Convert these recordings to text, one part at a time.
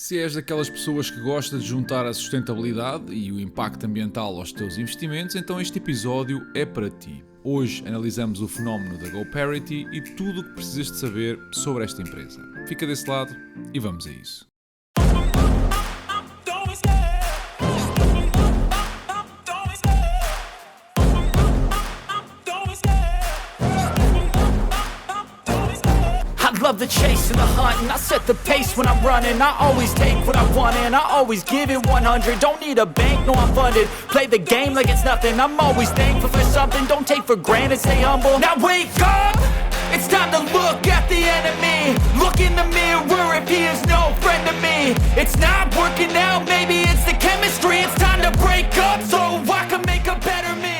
Se és daquelas pessoas que gosta de juntar a sustentabilidade e o impacto ambiental aos teus investimentos, então este episódio é para ti. Hoje analisamos o fenómeno da GoParity e tudo o que precisas de saber sobre esta empresa. Fica desse lado e vamos a isso. Love the chase and the hunt, and I set the pace when I'm running. I always take what I want and I always give it 100. Don't need a bank, no I'm funded. Play the game like it's nothing. I'm always thankful for something. Don't take for granted, stay humble. Now wake up, it's time to look at the enemy. Look in the mirror if he is no friend to me. It's not working out, maybe it's the chemistry. It's time to break up so I can make a better me.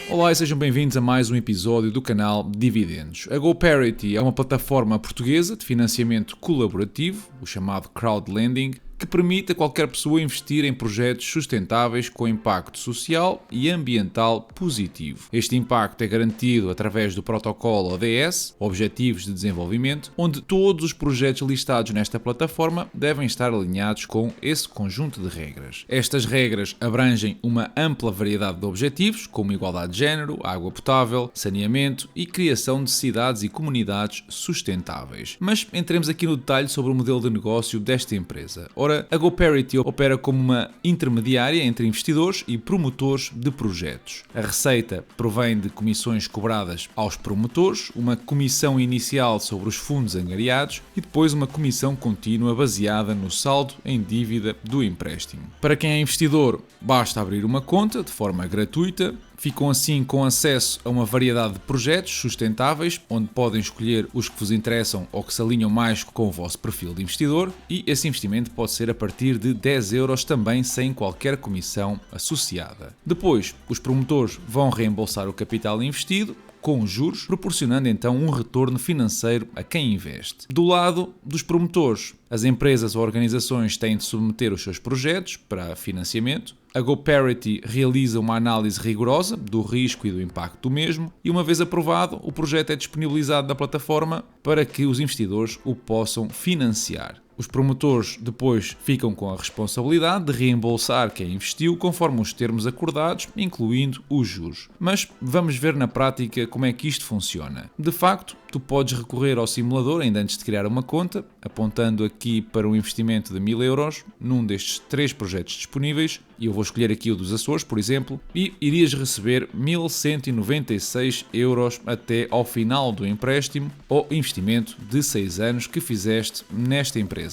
Olá e sejam bem-vindos a mais um episódio do canal Dividendos. A GoParity é uma plataforma portuguesa de financiamento colaborativo, o chamado crowdlending, que permite a qualquer pessoa investir em projetos sustentáveis com impacto social e ambiental positivo. Este impacto é garantido através do protocolo ODS, Objetivos de Desenvolvimento, onde todos os projetos listados nesta plataforma devem estar alinhados com esse conjunto de regras. Estas regras abrangem uma ampla variedade de objetivos, como igualdade de género, água potável, saneamento e criação de cidades e comunidades sustentáveis. Mas entremos aqui no detalhe sobre o modelo de negócio desta empresa. Ora, a GoParity opera como uma intermediária entre investidores e promotores de projetos. A receita provém de comissões cobradas aos promotores, uma comissão inicial sobre os fundos angariados e depois uma comissão contínua baseada no saldo em dívida do empréstimo. Para quem é investidor, basta abrir uma conta de forma gratuita. Ficam assim com acesso a uma variedade de projetos sustentáveis, onde podem escolher os que vos interessam ou que se alinham mais com o vosso perfil de investidor, e esse investimento pode ser a partir de 10 euros também sem qualquer comissão associada. Depois, os promotores vão reembolsar o capital investido com juros, proporcionando então um retorno financeiro a quem investe. Do lado dos promotores, as empresas ou organizações têm de submeter os seus projetos para financiamento. A GoParity realiza uma análise rigorosa do risco e do impacto do mesmo e, uma vez aprovado, o projeto é disponibilizado na plataforma para que os investidores o possam financiar. Os promotores depois ficam com a responsabilidade de reembolsar quem investiu conforme os termos acordados, incluindo os juros. Mas vamos ver na prática como é que isto funciona. De facto, tu podes recorrer ao simulador ainda antes de criar uma conta, apontando aqui para um investimento de 1000 euros num destes 3 projetos disponíveis, e eu vou escolher aqui o dos Açores, por exemplo, e irias receber 1196 euros até ao final do empréstimo ou investimento de 6 anos que fizeste nesta empresa.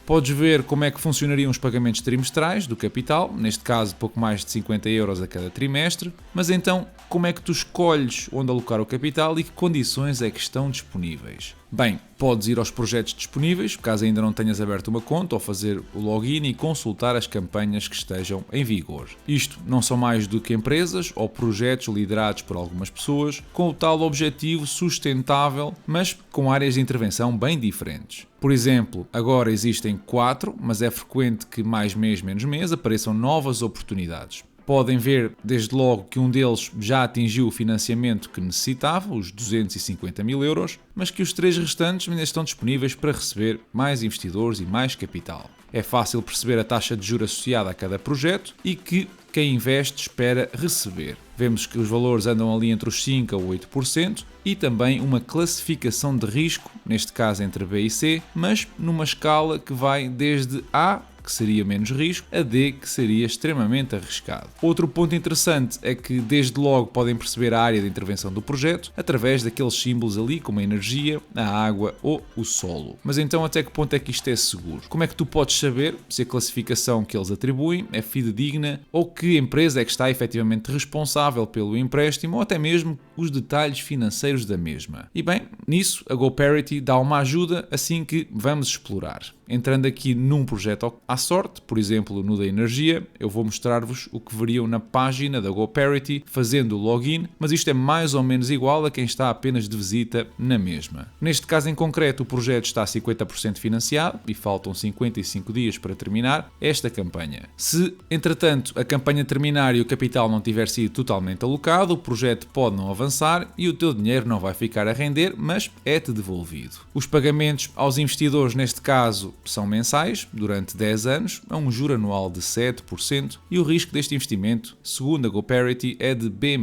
Podes ver como é que funcionariam os pagamentos trimestrais do capital, neste caso pouco mais de 50 euros a cada trimestre, mas então como é que tu escolhes onde alocar o capital e que condições é que estão disponíveis? Bem, podes ir aos projetos disponíveis, caso ainda não tenhas aberto uma conta, ou fazer o login e consultar as campanhas que estejam em vigor. Isto não são mais do que empresas ou projetos liderados por algumas pessoas com o tal objetivo sustentável, mas com áreas de intervenção bem diferentes. Por exemplo, agora existem 4, mas é frequente que mais mês, menos mês, apareçam novas oportunidades. Podem ver desde logo que um deles já atingiu o financiamento que necessitava, os 250 mil euros, mas que os 3 restantes ainda estão disponíveis para receber mais investidores e mais capital. É fácil perceber a taxa de juros associada a cada projeto e que quem investe espera receber. Vemos que os valores andam ali entre os 5% a 8% e também uma classificação de risco, neste caso entre B e C, mas numa escala que vai desde A, que seria menos risco, a D, que seria extremamente arriscado. Outro ponto interessante é que desde logo podem perceber a área de intervenção do projeto através daqueles símbolos ali como a energia, a água ou o solo. Mas então até que ponto é que isto é seguro? Como é que tu podes saber se a classificação que eles atribuem é fidedigna ou que empresa é que está efetivamente responsável pelo empréstimo ou até mesmo os detalhes financeiros da mesma? E bem, nisso a GoParity dá uma ajuda assim que vamos explorar. Entrando aqui num projeto à sorte, por exemplo no da energia, eu vou mostrar-vos o que veriam na página da GoParity fazendo o login, mas isto é mais ou menos igual a quem está apenas de visita na mesma. Neste caso em concreto, o projeto está a 50% financiado e faltam 55 dias para terminar esta campanha. Se, entretanto, a campanha terminar e o capital não tiver sido totalmente alocado, o projeto pode não avançar e o teu dinheiro não vai ficar a render, mas é-te devolvido. Os pagamentos aos investidores, neste caso, são mensais, durante 10 anos, a um juro anual de 7% e o risco deste investimento, segundo a GoParity, é de B-.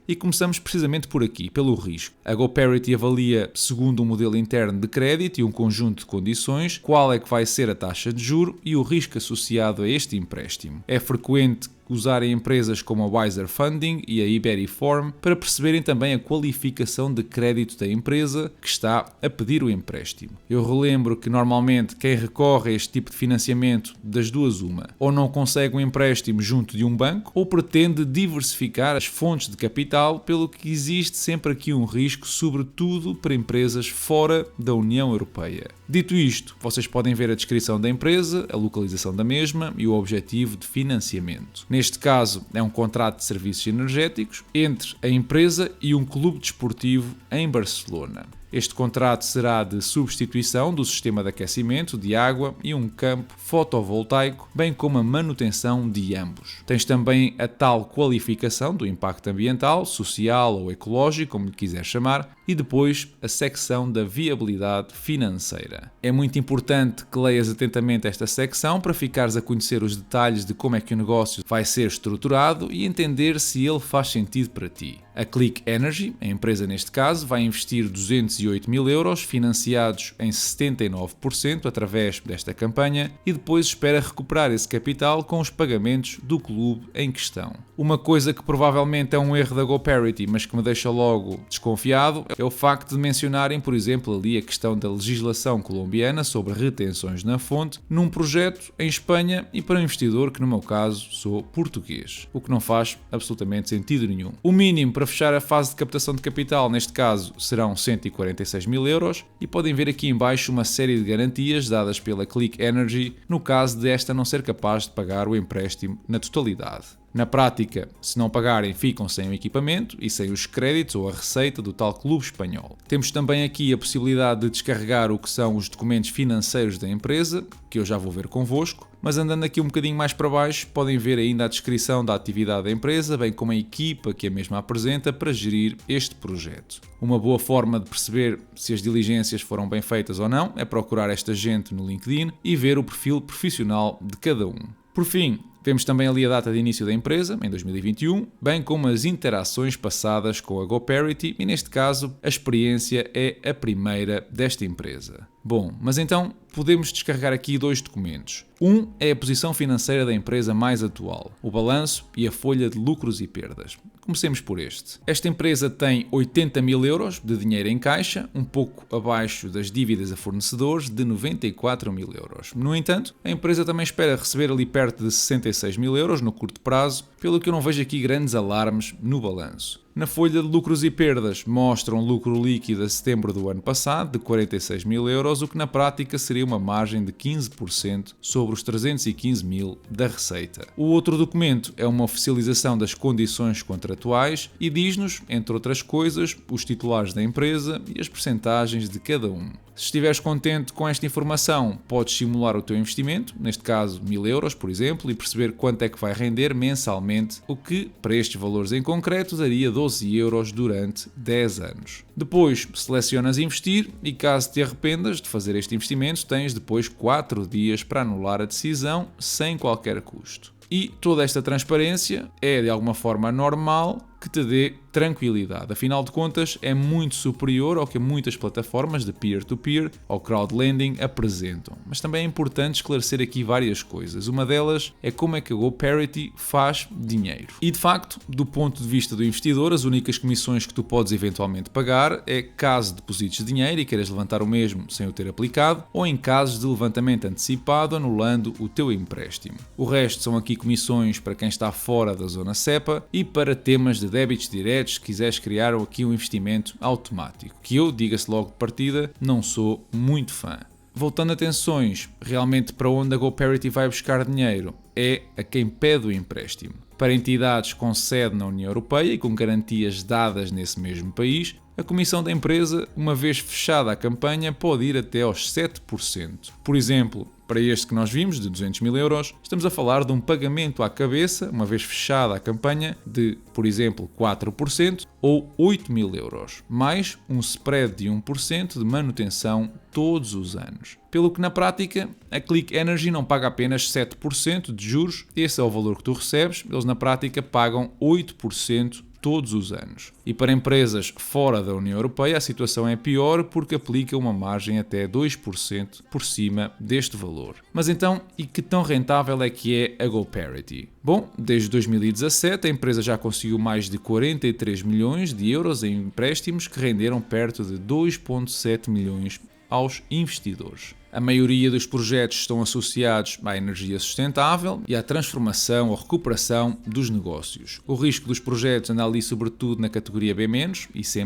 E começamos precisamente por aqui, pelo risco. A GoParity avalia, segundo um modelo interno de crédito e um conjunto de condições, qual é que vai ser a taxa de juro e o risco associado a este empréstimo. É frequente usarem empresas como a Wiser Funding e a Iberiform para perceberem também a qualificação de crédito da empresa que está a pedir o empréstimo. Eu relembro que normalmente quem recorre a este tipo de financiamento, das duas uma, ou não consegue um empréstimo junto de um banco ou pretende diversificar as fontes de capital, pelo que existe sempre aqui um risco, sobretudo para empresas fora da União Europeia. Dito isto, vocês podem ver a descrição da empresa, a localização da mesma e o objetivo de financiamento. Neste caso, é um contrato de serviços energéticos entre a empresa e um clube desportivo em Barcelona. Este contrato será de substituição do sistema de aquecimento de água e um campo fotovoltaico, bem como a manutenção de ambos. Tens também a tal qualificação do impacto ambiental, social ou ecológico, como lhe quiser chamar, e depois a secção da viabilidade financeira. É muito importante que leias atentamente esta secção para ficares a conhecer os detalhes de como é que o negócio vai ser estruturado e entender se ele faz sentido para ti. A Click Energy, a empresa neste caso, vai investir 208 mil euros financiados em 79% através desta campanha e depois espera recuperar esse capital com os pagamentos do clube em questão. Uma coisa que provavelmente é um erro da GoParity, mas que me deixa logo desconfiado, é o facto de mencionarem, por exemplo, ali a questão da legislação colombiana sobre retenções na fonte num projeto em Espanha e para um investidor que, no meu caso, sou português, o que não faz absolutamente sentido nenhum. O mínimo para fechar a fase de captação de capital, neste caso, serão 146 mil euros e podem ver aqui em baixo uma série de garantias dadas pela Click Energy no caso de esta não ser capaz de pagar o empréstimo na totalidade. Na prática, se não pagarem, ficam sem o equipamento e sem os créditos ou a receita do tal clube espanhol. Temos também aqui a possibilidade de descarregar o que são os documentos financeiros da empresa, que eu já vou ver convosco, mas andando aqui um bocadinho mais para baixo, podem ver ainda a descrição da atividade da empresa, bem como a equipa que a mesma apresenta para gerir este projeto. Uma boa forma de perceber se as diligências foram bem feitas ou não é procurar esta gente no LinkedIn e ver o perfil profissional de cada um. Por fim, temos também ali a data de início da empresa, em 2021, bem como as interações passadas com a GoParity e, neste caso, a experiência é a primeira desta empresa. Bom, mas então podemos descarregar aqui dois documentos. Um é a posição financeira da empresa mais atual, o balanço e a folha de lucros e perdas. Comecemos por este. Esta empresa tem 80 mil euros de dinheiro em caixa, um pouco abaixo das dívidas a fornecedores de 94 mil euros. No entanto, a empresa também espera receber ali perto de 66 mil euros no curto prazo, pelo que eu não vejo aqui grandes alarmes no balanço. Na folha de lucros e perdas mostra um lucro líquido a setembro do ano passado de 46 mil euros, o que na prática seria uma margem de 15% sobre os 315 mil da receita. O outro documento é uma oficialização das condições contratuais e diz-nos, entre outras coisas, os titulares da empresa e as percentagens de cada um. Se estiveres contente com esta informação, podes simular o teu investimento, neste caso 1000 euros, por exemplo, e perceber quanto é que vai render mensalmente, o que, para estes valores em concreto, daria 12 euros durante 10 anos. Depois, selecionas investir e, caso te arrependas de fazer este investimento, tens depois 4 dias para anular a decisão sem qualquer custo. E toda esta transparência é, de alguma forma, normal que te dê tranquilidade. Afinal de contas, é muito superior ao que muitas plataformas de peer-to-peer ou crowdlending apresentam. Mas também é importante esclarecer aqui várias coisas. Uma delas é como é que a GoParity faz dinheiro. E de facto, do ponto de vista do investidor, as únicas comissões que tu podes eventualmente pagar é caso deposites dinheiro e queiras levantar o mesmo sem o ter aplicado, ou em casos de levantamento antecipado anulando o teu empréstimo. O resto são aqui comissões para quem está fora da zona SEPA e para temas de débitos diretos, se quiseres criar aqui um investimento automático, que eu, diga-se logo de partida, não sou muito fã. Voltando atenções, realmente para onde a GoParity vai buscar dinheiro é a quem pede o empréstimo. Para entidades com sede na União Europeia e com garantias dadas nesse mesmo país, a comissão da empresa, uma vez fechada a campanha, pode ir até aos 7%. Por exemplo, para este que nós vimos, de 200 mil euros, estamos a falar de um pagamento à cabeça, uma vez fechada a campanha, de, por exemplo, 4% ou 8 mil euros, mais um spread de 1% de manutenção todos os anos. Pelo que na prática, a Click Energy não paga apenas 7% de juros, esse é o valor que tu recebes, eles na prática pagam 8% todos os anos. E para empresas fora da União Europeia a situação é pior porque aplica uma margem até 2% por cima deste valor. Mas então, e que tão rentável é que é a GoParity? Bom, desde 2017 a empresa já conseguiu mais de 43 milhões de euros em empréstimos que renderam perto de 2,7 milhões aos investidores. A maioria dos projetos estão associados à energia sustentável e à transformação ou recuperação dos negócios. O risco dos projetos anda ali sobretudo na categoria B- e C+,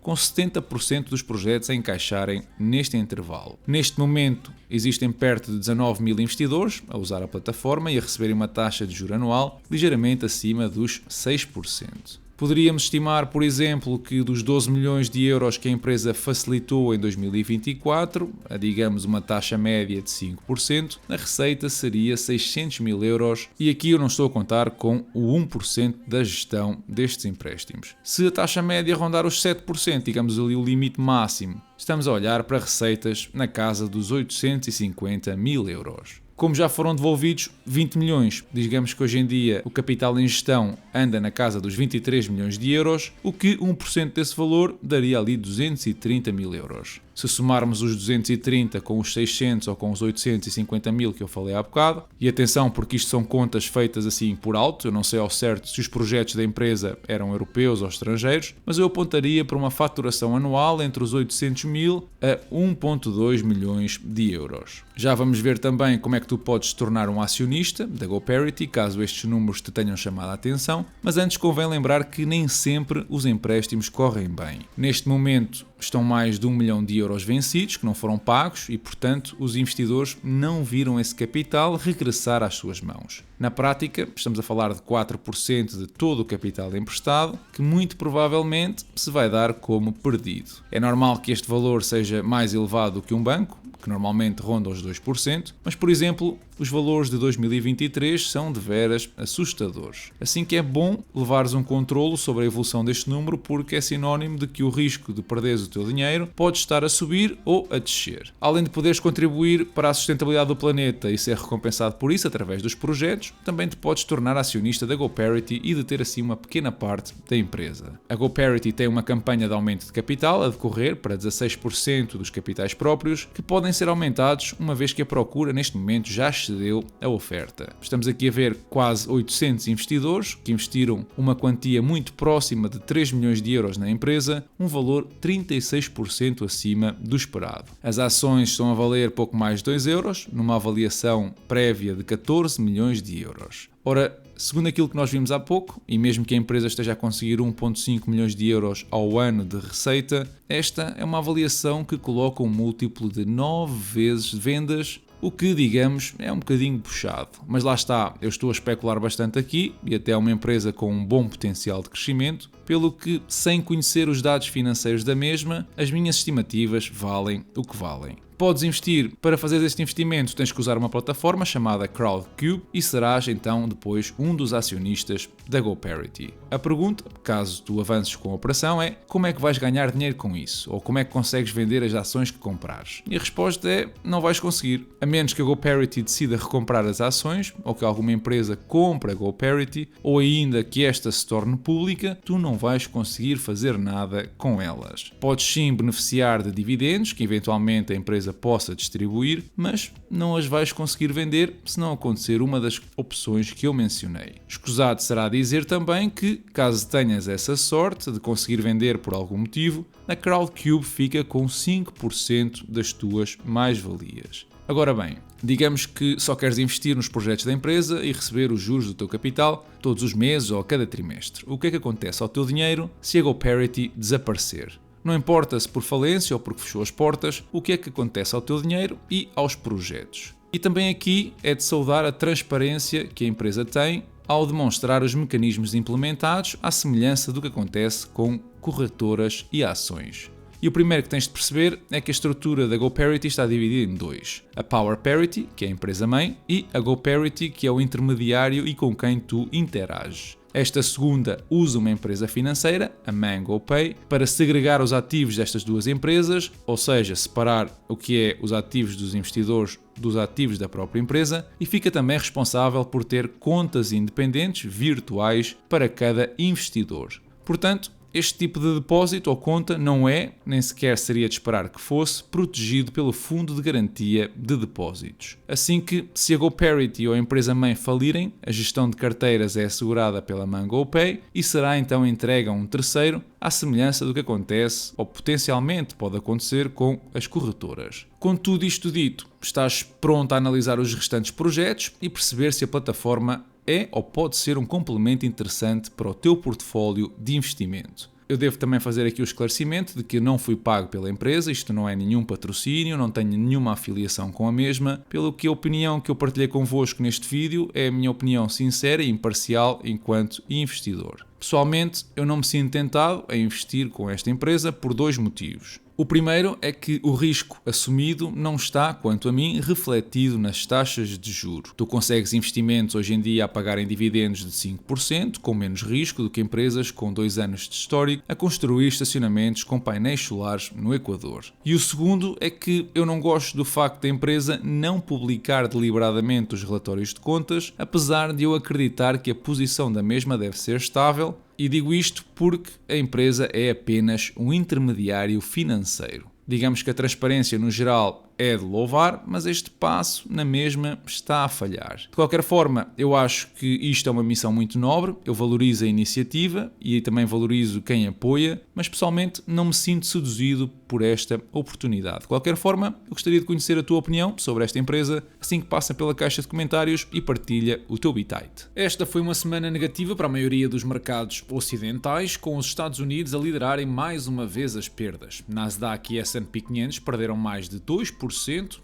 com 70% dos projetos a encaixarem neste intervalo. Neste momento, existem perto de 19 mil investidores a usar a plataforma e a receberem uma taxa de juros anual ligeiramente acima dos 6%. Poderíamos estimar, por exemplo, que dos 12 milhões de euros que a empresa facilitou em 2024, a digamos uma taxa média de 5%, a receita seria 600 mil euros e aqui eu não estou a contar com o 1% da gestão destes empréstimos. Se a taxa média rondar os 7%, digamos ali o limite máximo, estamos a olhar para receitas na casa dos 850 mil euros. Como já foram devolvidos 20 milhões, digamos que hoje em dia o capital em gestão anda na casa dos 23 milhões de euros, o que 1% desse valor daria ali 230 mil euros. Se somarmos os 230 com os 600 ou com os 850 mil que eu falei há bocado, e atenção porque isto são contas feitas assim por alto, eu não sei ao certo se os projetos da empresa eram europeus ou estrangeiros, mas eu apontaria para uma faturação anual entre os 800 mil a 1,2 milhões de euros. Já vamos ver também como é que tu podes tornar um acionista da GoParity, caso estes números te tenham chamado a atenção, mas antes convém lembrar que nem sempre os empréstimos correm bem. Neste momento estão mais de 1 milhão de euros vencidos, que não foram pagos e, portanto, os investidores não viram esse capital regressar às suas mãos. Na prática, estamos a falar de 4% de todo o capital emprestado, que muito provavelmente se vai dar como perdido. É normal que este valor seja mais elevado que um banco, que normalmente ronda os 2%, mas, por exemplo, os valores de 2023 são de veras assustadores. Assim que é bom levares um controlo sobre a evolução deste número, porque é sinónimo de que o risco de perderes o teu dinheiro pode estar a subir ou a descer. Além de poderes contribuir para a sustentabilidade do planeta e ser recompensado por isso através dos projetos, também te podes tornar acionista da GoParity e de ter assim uma pequena parte da empresa. A GoParity tem uma campanha de aumento de capital a decorrer para 16% dos capitais próprios, que podem ser aumentados uma vez que a procura neste momento já excedeu a oferta. Estamos aqui a ver quase 800 investidores que investiram uma quantia muito próxima de 3 milhões de euros na empresa, um valor 36% acima do esperado. As ações estão a valer pouco mais de 2 euros, numa avaliação prévia de 14 milhões de euros. Ora, segundo aquilo que nós vimos há pouco, e mesmo que a empresa esteja a conseguir 1,5 milhões de euros ao ano de receita, esta é uma avaliação que coloca um múltiplo de 9 vezes vendas, o que, digamos, é um bocadinho puxado. Mas lá está, eu estou a especular bastante aqui, e até é uma empresa com um bom potencial de crescimento, pelo que, sem conhecer os dados financeiros da mesma, as minhas estimativas valem o que valem. Podes investir. Para fazer este investimento tens que usar uma plataforma chamada Crowdcube e serás então depois um dos acionistas da GoParity. A pergunta, caso tu avances com a operação, é como é que vais ganhar dinheiro com isso? Ou como é que consegues vender as ações que comprares? E a resposta é, não vais conseguir. A menos que a GoParity decida recomprar as ações, ou que alguma empresa compre a GoParity, ou ainda que esta se torne pública, tu não vais conseguir fazer nada com elas. Podes sim beneficiar de dividendos, que eventualmente a empresa possa distribuir, mas não as vais conseguir vender se não acontecer uma das opções que eu mencionei. Escusado será dizer também que, caso tenhas essa sorte de conseguir vender por algum motivo, a Crowdcube fica com 5% das tuas mais-valias. Agora bem, digamos que só queres investir nos projetos da empresa e receber os juros do teu capital todos os meses ou a cada trimestre. O que é que acontece ao teu dinheiro se a GoParity desaparecer? Não importa se por falência ou porque fechou as portas, o que é que acontece ao teu dinheiro e aos projetos. E também aqui é de saudar a transparência que a empresa tem ao demonstrar os mecanismos implementados à semelhança do que acontece com corretoras e ações. E o primeiro que tens de perceber é que a estrutura da GoParity está dividida em dois. A PowerParity, que é a empresa-mãe, e a GoParity, que é o intermediário e com quem tu interages. Esta segunda usa uma empresa financeira, a MangoPay, para segregar os ativos destas duas empresas, ou seja, separar o que é os ativos dos investidores dos ativos da própria empresa, e fica também responsável por ter contas independentes virtuais para cada investidor. Portanto, este tipo de depósito ou conta não é, nem sequer seria de esperar que fosse, protegido pelo Fundo de Garantia de Depósitos. Assim que, se a GoParity ou a empresa-mãe falirem, a gestão de carteiras é assegurada pela MangoPay e será então entregue a um terceiro, à semelhança do que acontece ou potencialmente pode acontecer com as corretoras. Com tudo isto dito, estás pronto a analisar os restantes projetos e perceber se a plataforma é ou pode ser um complemento interessante para o teu portfólio de investimento. Eu devo também fazer aqui o esclarecimento de que eu não fui pago pela empresa, isto não é nenhum patrocínio, não tenho nenhuma afiliação com a mesma, pelo que a opinião que eu partilhei convosco neste vídeo é a minha opinião sincera e imparcial enquanto investidor. Pessoalmente, eu não me sinto tentado a investir com esta empresa por dois motivos. O primeiro é que o risco assumido não está, quanto a mim, refletido nas taxas de juros. Tu consegues investimentos hoje em dia a pagarem dividendos de 5%, com menos risco do que empresas com 2 anos de histórico a construir estacionamentos com painéis solares no Equador. E o segundo é que eu não gosto do facto da empresa não publicar deliberadamente os relatórios de contas, apesar de eu acreditar que a posição da mesma deve ser estável. E digo isto porque a empresa é apenas um intermediário financeiro. Digamos que a transparência no geral é de louvar, mas este passo na mesma está a falhar. De qualquer forma, eu acho que isto é uma missão muito nobre, eu valorizo a iniciativa e também valorizo quem apoia, mas pessoalmente não me sinto seduzido por esta oportunidade. De qualquer forma, eu gostaria de conhecer a tua opinião sobre esta empresa, assim que passa pela caixa de comentários e partilha o teu bitite. Esta foi uma semana negativa para a maioria dos mercados ocidentais, com os Estados Unidos a liderarem mais uma vez as perdas. Nasdaq e S&P 500 perderam mais de 2%,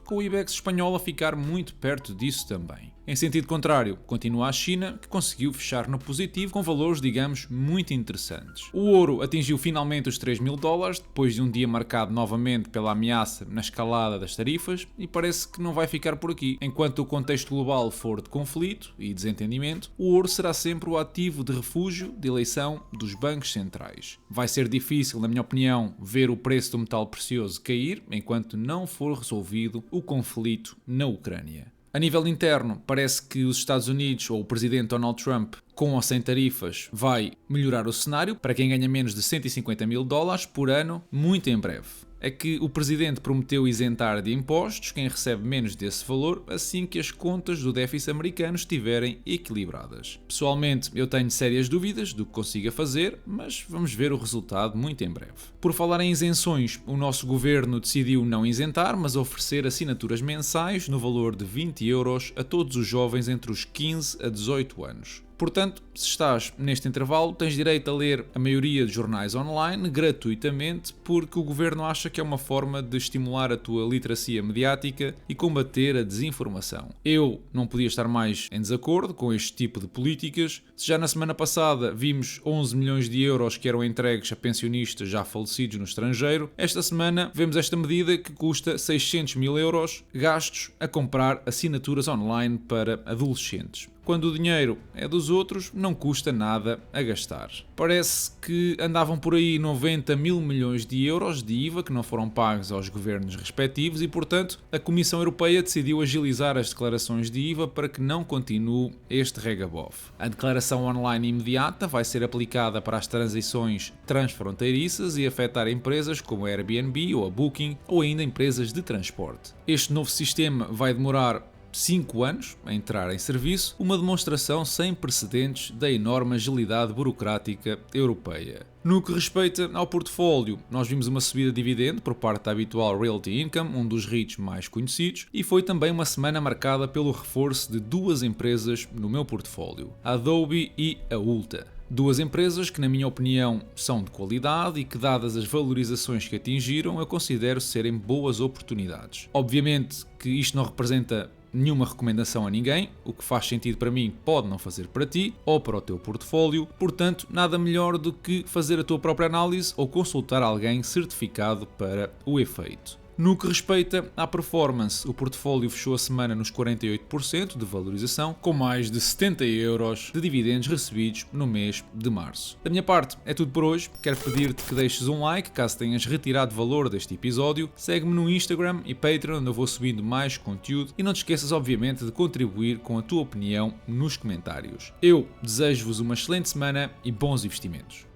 com o IBEX espanhol a ficar muito perto disso também. Em sentido contrário, continua a China, que conseguiu fechar no positivo com valores, digamos, muito interessantes. O ouro atingiu finalmente os $3.000, depois de um dia marcado novamente pela ameaça na escalada das tarifas, e parece que não vai ficar por aqui. Enquanto o contexto global for de conflito e desentendimento, o ouro será sempre o ativo de refúgio de eleição dos bancos centrais. Vai ser difícil, na minha opinião, ver o preço do metal precioso cair, enquanto não for resolvido o conflito na Ucrânia. A nível interno, parece que os Estados Unidos ou o presidente Donald Trump, com ou sem tarifas, vai melhorar o cenário para quem ganha menos de $150.000 por ano, muito em breve. É que o presidente prometeu isentar de impostos quem recebe menos desse valor assim que as contas do déficit americano estiverem equilibradas. Pessoalmente, eu tenho sérias dúvidas do que consiga fazer, mas vamos ver o resultado muito em breve. Por falar em isenções, o nosso governo decidiu não isentar, mas oferecer assinaturas mensais no valor de €20 a todos os jovens entre os 15 a 18 anos. Portanto, se estás neste intervalo, tens direito a ler a maioria de jornais online gratuitamente, porque o governo acha que é uma forma de estimular a tua literacia mediática e combater a desinformação. Eu não podia estar mais em desacordo com este tipo de políticas. Se já na semana passada vimos 11 milhões de euros que eram entregues a pensionistas já falecidos no estrangeiro, esta semana vemos esta medida que custa 600 mil euros gastos a comprar assinaturas online para adolescentes. Quando o dinheiro é dos outros, não custa nada a gastar. Parece que andavam por aí 90 mil milhões de euros de IVA que não foram pagos aos governos respectivos e, portanto, a Comissão Europeia decidiu agilizar as declarações de IVA para que não continue este regabof. A declaração online imediata vai ser aplicada para as transações transfronteiriças e afetar empresas como a Airbnb ou a Booking ou ainda empresas de transporte. Este novo sistema vai demorar 5 anos a entrar em serviço, uma demonstração sem precedentes da enorme agilidade burocrática europeia. No que respeita ao portfólio, nós vimos uma subida de dividendo por parte da habitual Realty Income, um dos REITs mais conhecidos, e foi também uma semana marcada pelo reforço de duas empresas no meu portfólio, a Adobe e a Ulta. Duas empresas que, na minha opinião, são de qualidade e que, dadas as valorizações que atingiram, eu considero serem boas oportunidades. Obviamente que isto não representa nenhuma recomendação a ninguém, o que faz sentido para mim pode não fazer para ti ou para o teu portfólio, portanto nada melhor do que fazer a tua própria análise ou consultar alguém certificado para o efeito. No que respeita à performance, o portfólio fechou a semana nos 48% de valorização, com mais de 70 euros de dividendos recebidos no mês de março. Da minha parte, é tudo por hoje. Quero pedir-te que deixes um like caso tenhas retirado valor deste episódio. Segue-me no Instagram e Patreon, onde eu vou subindo mais conteúdo. E não te esqueças, obviamente, de contribuir com a tua opinião nos comentários. Eu desejo-vos uma excelente semana e bons investimentos.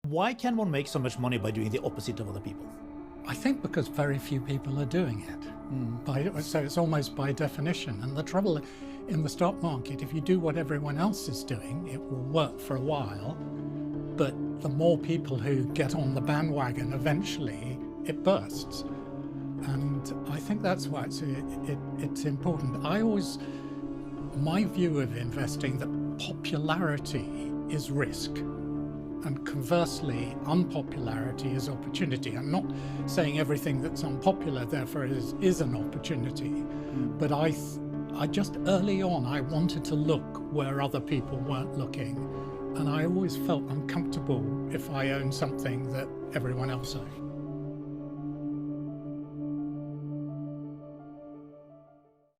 Why can one make so much money by doing the opposite of other people? I think because very few people are doing it. So it's almost by definition. And the trouble in the stock market, if you do what everyone else is doing, it will work for a while. But the more people who get on the bandwagon, eventually it bursts. And I think that's why it's important. My view of investing, that popularity is risk. And conversely, unpopularity is opportunity. I'm not saying everything that's unpopular, therefore, is an opportunity. But I just early on, I wanted to look where other people weren't looking. And I always felt uncomfortable if I owned something that everyone else owned.